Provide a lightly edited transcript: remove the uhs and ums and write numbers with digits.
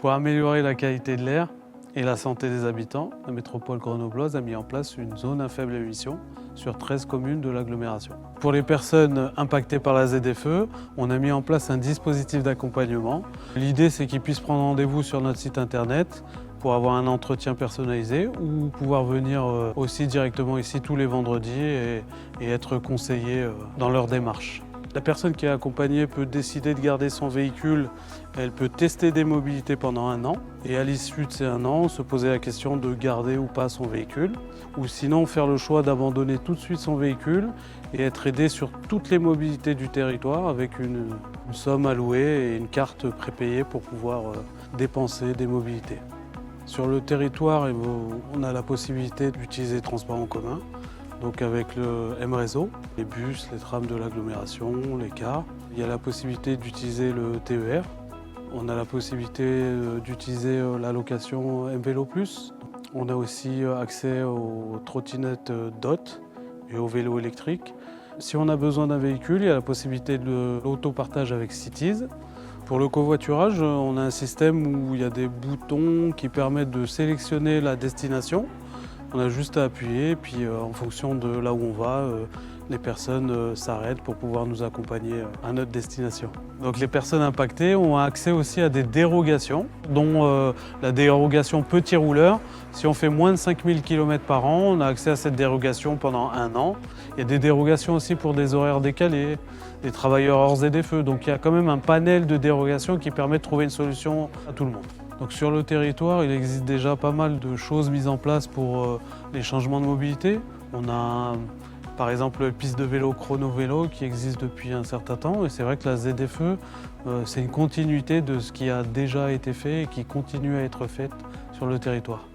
Pour améliorer la qualité de l'air et la santé des habitants, la métropole grenobloise a mis en place une zone à faible émission sur 13 communes de l'agglomération. Pour les personnes impactées par la ZFE, on a mis en place un dispositif d'accompagnement. L'idée, c'est qu'ils puissent prendre rendez-vous sur notre site internet pour avoir un entretien personnalisé ou pouvoir venir aussi directement ici tous les vendredis et être conseillés dans leur démarche. La personne qui est accompagnée peut décider de garder son véhicule, elle peut tester des mobilités pendant 1 an et à l'issue de ces 1 an, se poser la question de garder ou pas son véhicule ou sinon faire le choix d'abandonner tout de suite son véhicule et être aidé sur toutes les mobilités du territoire avec une somme allouée et une carte prépayée pour pouvoir dépenser des mobilités. Sur le territoire, on a la possibilité d'utiliser les transports en commun. Donc avec le M-Réseau, les bus, les trams de l'agglomération, les cars. Il y a la possibilité d'utiliser le TER. On a la possibilité d'utiliser la location M-Vélo+. On a aussi accès aux trottinettes DOT et aux vélos électriques. Si on a besoin d'un véhicule, il y a la possibilité de l'autopartage avec Cities. Pour le covoiturage, on a un système où il y a des boutons qui permettent de sélectionner la destination. On a juste à appuyer, puis en fonction de là où on va, les personnes s'arrêtent pour pouvoir nous accompagner à notre destination. Donc les personnes impactées ont accès aussi à des dérogations, dont la dérogation petit rouleur. Si on fait moins de 5000 km par an, on a accès à cette dérogation pendant 1 an. Il y a des dérogations aussi pour des horaires décalés, des travailleurs hors ZFE. Donc il y a quand même un panel de dérogations qui permet de trouver une solution à tout le monde. Donc sur le territoire, il existe déjà pas mal de choses mises en place pour les changements de mobilité. On a par exemple la piste de vélo chrono-vélo qui existe depuis un certain temps et c'est vrai que la ZFE, c'est une continuité de ce qui a déjà été fait et qui continue à être fait sur le territoire.